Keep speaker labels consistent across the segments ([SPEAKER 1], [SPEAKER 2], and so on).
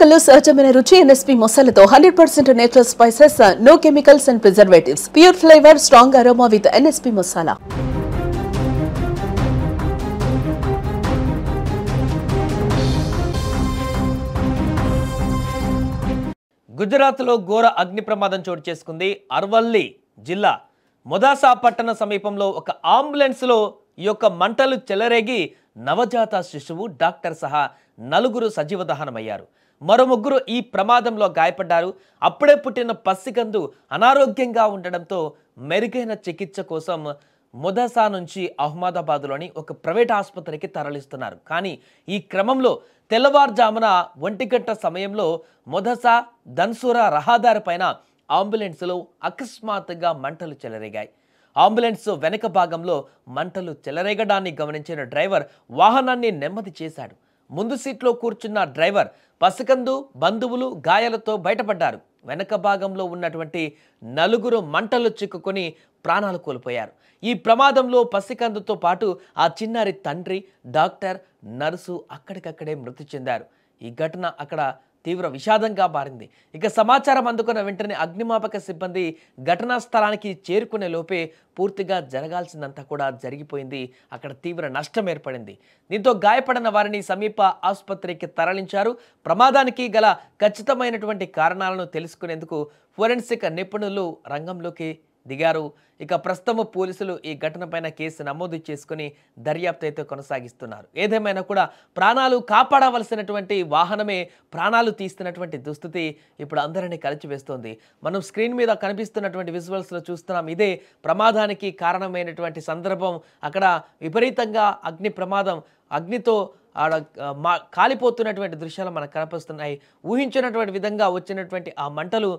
[SPEAKER 1] ఎన్నికల్లో సహజమైన రుచి ఎన్ఎస్పీ మసాలాతో 100% natural spices, no chemicals and preservatives, pure flavour, strong aroma with NSP masala.
[SPEAKER 2] గుజరాత్లో ఘోర అగ్ని ప్రమాదం చోటు చేసుకుంది. అర్వల్లి జిల్లా మొదాసా పట్టణ సమీపంలో ఒక అంబులెన్స్లో ఈ యొక్క మంటలు చెలరేగి నవజాత శిశువు, డాక్టర్ సహా నలుగురు సజీవ దహనమయ్యారు. మరో ముగ్గురు ఈ ప్రమాదంలో గాయపడ్డారు. అప్పుడే పుట్టిన పసికందు అనారోగ్యంగా ఉండడంతో మెరుగైన చికిత్స కోసం మొదాసా నుంచి అహ్మదాబాద్లోని ఒక ప్రైవేట్ ఆసుపత్రికి తరలిస్తున్నారు. కానీ ఈ క్రమంలో తెల్లవారుజామున 1 గంట సమయంలో మొదాసా ధన్సురా రహదారి పైన అంబులెన్స్లో అకస్మాత్తుగా మంటలు చెలరేగాయి. అంబులెన్స్ వెనక భాగంలో మంటలు చెలరేగడాన్ని గమనించిన డ్రైవర్ వాహనాన్ని నెమ్మది చేశాడు. ముందు సీట్లో కూర్చున్న డ్రైవర్, పసికందు, బంధువులు గాయాలతో బయటపడ్డారు. వెనక భాగంలో ఉన్నటువంటి నలుగురు మంటలు చిక్కుకొని ప్రాణాలు కోల్పోయారు. ఈ ప్రమాదంలో పసికందుతో పాటు ఆ చిన్నారి తండ్రి, డాక్టర్, నర్సు అక్కడికక్కడే మృతి చెందారు. ఈ ఘటన అక్కడ తీవ్ర విషాదంగా మారింది. ఇక సమాచారం అందుకున్న వెంటనే అగ్నిమాపక సిబ్బంది ఘటనా స్థలానికి చేరుకునే లోపే పూర్తిగా జరగాల్సిందంతా కూడా జరిగిపోయింది. అక్కడ తీవ్ర నష్టం ఏర్పడింది. దీంతో గాయపడిన వారిని సమీప ఆసుపత్రికి తరలించారు. ప్రమాదానికి గల ఖచ్చితమైనటువంటి కారణాలను తెలుసుకునేందుకు ఫోరెన్సిక్ నిపుణులు రంగంలోకి దిగారు. ఇక ప్రస్తుతం పోలీసులు ఈ ఘటనపైన కేసు నమోదు చేసుకుని దర్యాప్తు అయితే కొనసాగిస్తున్నారు. ఏదేమైనా కూడా ప్రాణాలు కాపాడవలసినటువంటి వాహనమే ప్రాణాలు తీస్తున్నటువంటి దుస్థితి ఇప్పుడు అందరినీ కలిచివేస్తోంది. మనం స్క్రీన్ మీద కనిపిస్తున్నటువంటి విజువల్స్లో చూస్తున్నాం. ఇదే ప్రమాదానికి కారణమైనటువంటి సందర్భం. అక్కడ విపరీతంగా అగ్ని ప్రమాదం, అగ్నితో కాలిపోతున్నటువంటి దృశ్యాలు మనకు కనిపిస్తున్నాయి. ఊహించినటువంటి విధంగా వచ్చినటువంటి ఆ మంటలు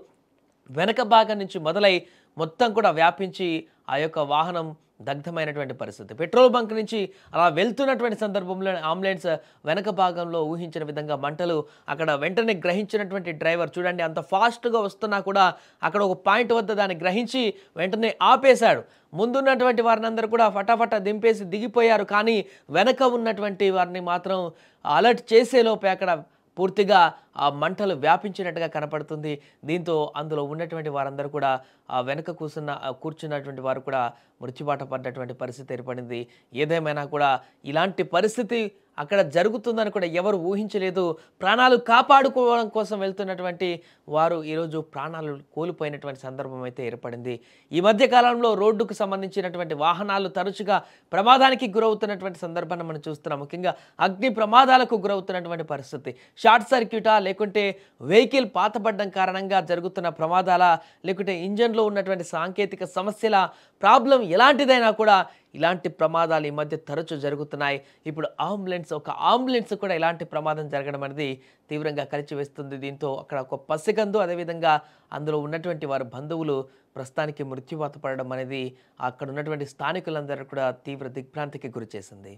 [SPEAKER 2] వెనక భాగం నుంచి మొదలై మొత్తం కూడా వ్యాపించి ఆ యొక్క వాహనం దగ్ధమైనటువంటి పరిస్థితి. పెట్రోల్ బంక్ నుంచి అలా వెళ్తున్నటువంటి సందర్భంలో అంబులెన్స్ వెనక భాగంలో ఊహించిన విధంగా మంటలు అక్కడ వెంటనే గ్రహించినటువంటి డ్రైవర్ చూడండి, అంత ఫాస్ట్గా వస్తున్నా కూడా అక్కడ ఒక పాయింట్ వద్ద దాన్ని గ్రహించి వెంటనే ఆపేశాడు. ముందున్నటువంటి వారిని అందరూ కూడా ఫటాఫట దింపేసి దిగిపోయారు. కానీ వెనక ఉన్నటువంటి వారిని మాత్రం అలర్ట్ చేసేలోపే అక్కడ పూర్తిగా ఆ మంటలు వ్యాపించినట్టుగా కనపడుతుంది. దీంతో అందులో ఉన్నటువంటి వారందరూ కూడా ఆ వెనక కూర్చున్నటువంటి వారు కూడా మృత్యుబాట పడ్డటువంటి పరిస్థితి ఏర్పడింది. ఏదేమైనా కూడా ఇలాంటి పరిస్థితి అక్కడ జరుగుతుందని కూడా ఎవరు ఊహించలేదు. ప్రాణాలు కాపాడుకోవడం కోసం వెళ్తున్నటువంటి వారు ఈరోజు ప్రాణాలు కోల్పోయినటువంటి సందర్భం అయితే ఏర్పడింది. ఈ మధ్య కాలంలో రోడ్డుకు సంబంధించినటువంటి వాహనాలు తరచుగా ప్రమాదానికి గురవుతున్నటువంటి సందర్భాన్ని మనం చూస్తున్నాం. ముఖ్యంగా అగ్ని ప్రమాదాలకు గురవుతున్నటువంటి పరిస్థితి. షార్ట్ సర్క్యూటా, లేకుంటే వెహికల్ పాతబడ్డం కారణంగా జరుగుతున్న ప్రమాదాల, లేకుంటే ఇంజన్లో ఉన్నటువంటి సాంకేతిక సమస్యల ప్రాబ్లం ఎలాంటిదైనా కూడా ఇలాంటి ప్రమాదాలు ఈ మధ్య తరచూ జరుగుతున్నాయి. ఇప్పుడు ఒక అంబులెన్స్ కూడా ఇలాంటి ప్రమాదం జరగడం అనేది తీవ్రంగా కలిచివేస్తుంది. దీంతో అక్కడ ఒక పసికందు, అదేవిధంగా అందులో ఉన్నటువంటి వారి బంధువులు ప్రస్తుతానికి మృత్యువాత పడడం అనేది అక్కడ ఉన్నటువంటి స్థానికులందరూ కూడా తీవ్ర దిగ్భ్రాంతికి గురి చేసింది.